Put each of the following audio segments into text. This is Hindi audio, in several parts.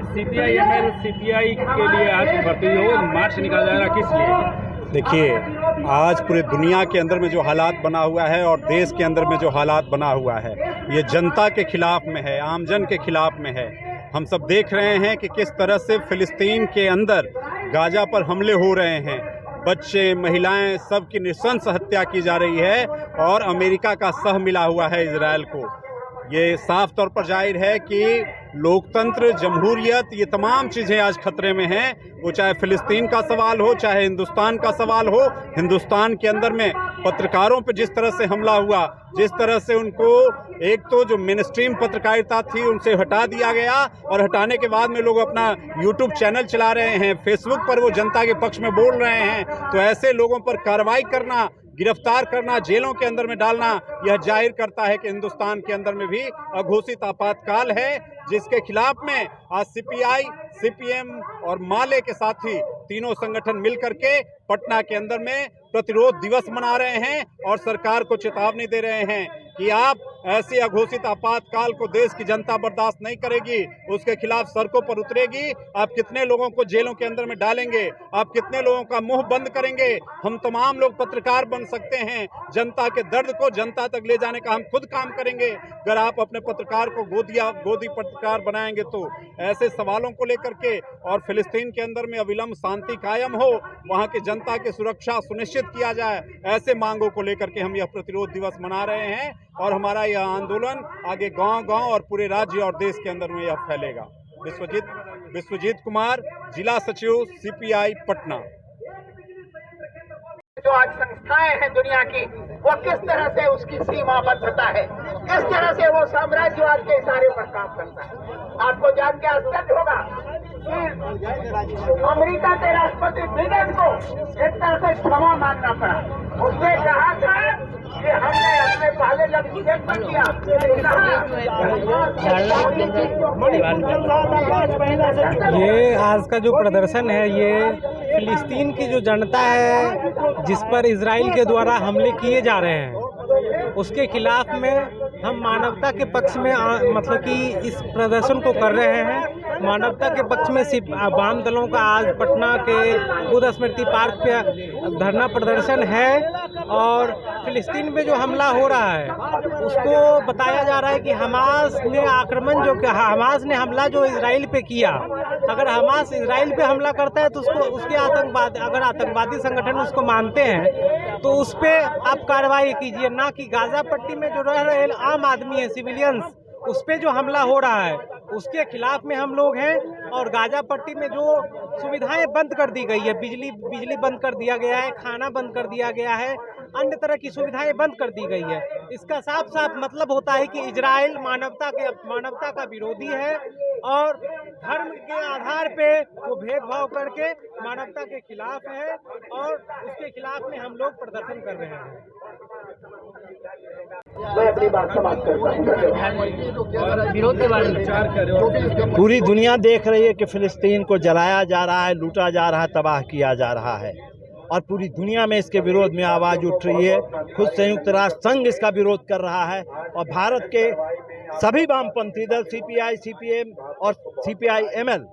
सीपीआई सीपीआई के लिए आज भर्ती हो मार्च निकाला जा रहा, किस लिए? देखिए, आज पूरे दुनिया के अंदर में जो हालात बना हुआ है और देश के अंदर में जो हालात बना हुआ है, ये जनता के खिलाफ में है, आमजन के खिलाफ में है। हम सब देख रहे हैं कि किस तरह से फिलिस्तीन के अंदर गाजा पर हमले हो रहे हैं। बच्चे, महिलाएं, सबकी नृशंस हत्या की जा रही है और अमेरिका का सह मिला हुआ है इजराइल को। ये साफ तौर पर जाहिर है कि लोकतंत्र, जमहूरियत, ये तमाम चीज़ें आज खतरे में हैं। वो चाहे फिलिस्तीन का सवाल हो, चाहे हिंदुस्तान का सवाल हो। हिंदुस्तान के अंदर में पत्रकारों पर जिस तरह से हमला हुआ, जिस तरह से उनको एक तो जो मेनस्ट्रीम पत्रकारिता थी उनसे हटा दिया गया और हटाने के बाद में लोग अपना यूट्यूब चैनल चला रहे हैं, फेसबुक पर वो जनता के पक्ष में बोल रहे हैं, तो ऐसे लोगों पर कार्रवाई करना, गिरफ्तार करना, जेलों के अंदर में डालना, यह जाहिर करता है कि हिंदुस्तान के अंदर में भी अघोषित आपातकाल है, जिसके खिलाफ में आज सीपीआई, सीपीएम और माले के साथी तीनों संगठन मिलकर के पटना के अंदर में प्रतिरोध दिवस मना रहे हैं और सरकार को चेतावनी दे रहे हैं कि आप ऐसे अघोषित आपातकाल को देश की जनता बर्दाश्त नहीं करेगी, उसके खिलाफ सड़कों पर उतरेगी। आप कितने लोगों को जेलों के अंदर में डालेंगे, आप कितने लोगों का मुंह बंद करेंगे? हम तमाम लोग पत्रकार बन सकते हैं, जनता के दर्द को जनता तक ले जाने का हम खुद काम करेंगे। अगर आप अपने पत्रकार को गोदी पत्रकार बनाएंगे तो ऐसे सवालों को लेकर के और फिलिस्तीन के अंदर में अविलंब शांति कायम हो, वहाँ की जनता की सुरक्षा सुनिश्चित किया जाए, ऐसे मांगों को लेकर के हम यह प्रतिरोध दिवस मना रहे हैं और हमारा यह आंदोलन आगे गांव-गांव और पूरे राज्य और देश के अंदर में यह फैलेगा। विश्वजीत कुमार, जिला सचिव, सीपीआई, पटना। जो आज संस्थाएं हैं दुनिया की, वो किस तरह से उसकी सीमाबद्धता है, किस तरह से वो साम्राज्यवाद के इशारे पर काम करता है। आपको जान के आश्चर्य होगा कि अमेरिका के राष्ट्रपति बिडेन को एक तरह से क्षमा मांगना पड़ा। उसने कहा था कि हमने अपने पहले जब पर किया, ये आज का जो प्रदर्शन है, ये फिलिस्तीन की जो जनता है जिस पर इजराइल के द्वारा हमले किए जा रहे हैं, उसके खिलाफ में हम मानवता के पक्ष में मतलब कि इस प्रदर्शन को कर रहे हैं। मानवता के पक्ष में सिर्फ वाम दलों का आज पटना के बुद्ध स्मृति पार्क पे धरना प्रदर्शन है और फिलिस्तीन में जो हमला हो रहा है उसको बताया जा रहा है कि हमास ने हमला जो इजराइल पे किया, अगर हमास इजराइल पे हमला करता है तो उसके अगर आतंकवादी संगठन उसको मानते हैं तो उस पर आप कार्रवाई कीजिए, ना कि गाजा पट्टी में जो रह रहे आम आदमी है, सिविलियंस, उस पर जो हमला हो रहा है उसके खिलाफ में हम लोग हैं। और गाजा पट्टी में जो सुविधाएं बंद कर दी गई है, बिजली बंद कर दिया गया है, खाना बंद कर दिया गया है, अन्य तरह की सुविधाएं बंद कर दी गई है। इसका साफ साफ मतलब होता है कि इजराइल मानवता का विरोधी है और धर्म के आधार पे वो भेदभाव करके मानवता के खिलाफ है और उसके खिलाफ में हम लोग प्रदर्शन कर रहे हैं। पूरी दुनिया देख रही है कि फिलिस्तीन को जलाया जा रहा है, लूटा जा रहा है, तबाह किया जा रहा है और पूरी दुनिया में इसके विरोध में आवाज़ उठ रही है। खुद संयुक्त राष्ट्र संघ इसका विरोध कर रहा है और भारत के सभी वामपंथी दल सीपीआई, सीपीएम और सीपीआई-एमएल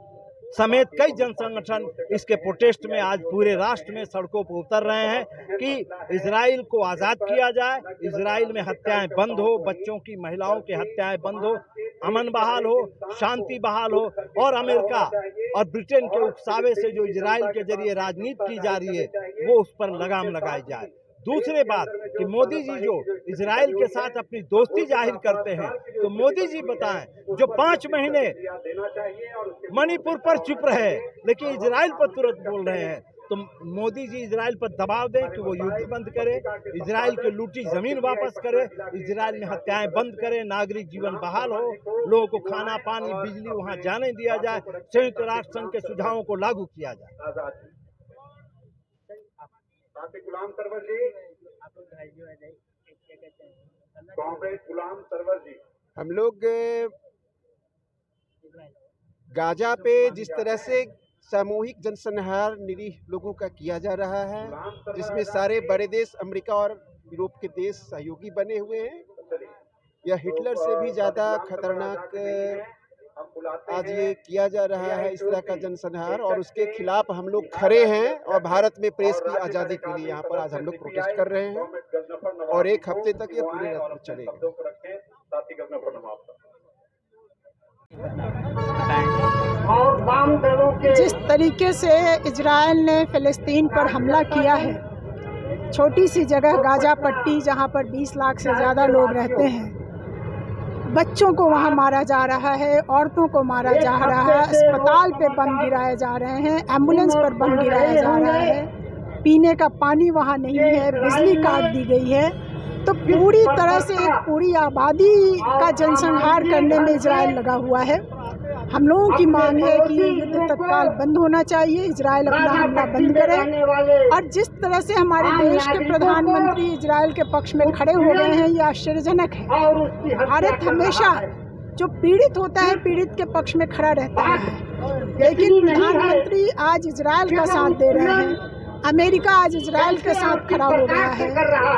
समेत कई जन संगठन इसके प्रोटेस्ट में आज पूरे राष्ट्र में सड़कों पर उतर रहे हैं कि इजराइल को आज़ाद किया जाए, इजराइल में हत्याएं बंद हो, बच्चों की, महिलाओं की हत्याएं बंद हो, अमन बहाल हो, शांति बहाल हो और अमेरिका और ब्रिटेन के उकसावे से जो इजराइल के जरिए राजनीति की जा रही है वो उस पर लगाम लगाई जाए। दूसरी बात कि मोदी जी जो इजराइल के साथ अपनी दोस्ती जाहिर करते हैं, तो मोदी जी बताएं, जो 5 महीने मणिपुर पर चुप रहे लेकिन इजराइल पर तुरंत बोल रहे हैं, तो मोदी जी इजराइल पर दबाव दें कि वो युद्ध बंद करे, इजराइल की लूटी जमीन वापस करे, इजराइल में हत्याएं बंद करे, नागरिक जीवन बहाल हो, लोगों को खाना, पानी, बिजली वहां जाने दिया जाए, संयुक्त राष्ट्र संघ के सुझावों को लागू किया जाए। गुलाम सरवर जी, कांग्रेस गुलाम सरवर जी, हम लोग गाजा पे जिस तरह से सामूहिक जनसंहार निरीह लोगों का किया जा रहा है, जिसमें सारे बड़े देश अमेरिका और यूरोप के देश सहयोगी बने हुए हैं, यह हिटलर से भी ज़्यादा खतरनाक आज ये किया जा रहा है इस तरह का जनसंहार, और उसके खिलाफ हम लोग खड़े हैं। और भारत में प्रेस की आज़ादी के लिए यहाँ पर आज हम लोग प्रोटेस्ट कर रहे हैं, और 1 हफ्ते तक ये पूरे रात में चलेगा। जिस तरीके से इजराइल ने फ़लस्तीन पर हमला किया है, छोटी सी जगह गाजा पट्टी जहाँ पर 20 लाख से ज़्यादा लोग रहते हैं, बच्चों को वहाँ मारा जा रहा है, औरतों को मारा जा रहा है, अस्पताल पे बम गिराए जा रहे हैं, एम्बुलेंस पर बम गिराया जा रहा है, पीने का पानी वहाँ नहीं है, बिजली काट दी गई है। तो पूरी तरह से एक पूरी आबादी का जनसंहार करने में इजराइल लगा हुआ है। हम लोगों की मांग है कि ये युद्ध तत्काल बंद होना चाहिए, इजराइल अपना हमला बंद करे। और जिस तरह से हमारे देश के प्रधानमंत्री इजराइल के पक्ष में खड़े हो गए हैं, ये आश्चर्यजनक है। भारत हमेशा जो पीड़ित होता है, पीड़ित के पक्ष में खड़ा रहता है, लेकिन प्रधानमंत्री आज इजराइल का साथ दे रहे हैं। अमेरिका आज इजराइल के साथ खड़ा हो गया है,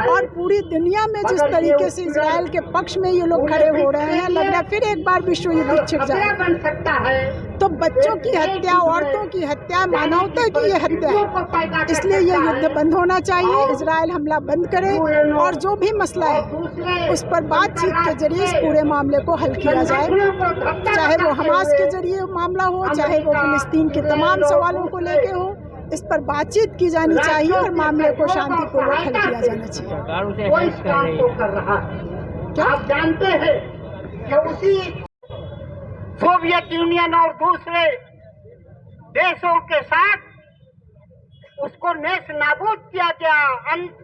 और पूरी दुनिया में जिस तरीके से इजराइल के पक्ष में ये लोग खड़े हो रहे हैं, लग रहा है फिर एक बार विश्व युद्ध छिड़ जाए। तो बच्चों की हत्या, औरतों की हत्या, मानवता की ये हत्या है। इसलिए ये युद्ध बंद होना चाहिए, इजराइल हमला बंद करे, और जो भी मसला है उस पर बातचीत के जरिए इस पूरे मामले को हल किया जाए। चाहे वो हमास के जरिए मामला हो, चाहे वो फिलिस्तीन के तमाम सवालों को लेके हो, इस पर बातचीत की जानी चाहिए और मामले को शांतिपूर्वक हल किया जाना चाहिए। वो इस काम को कर रहा है। क्या आप जानते हैं कि उसी सोवियत यूनियन और दूसरे देशों के साथ उसको नेस्त नाबूद किया गया, अंत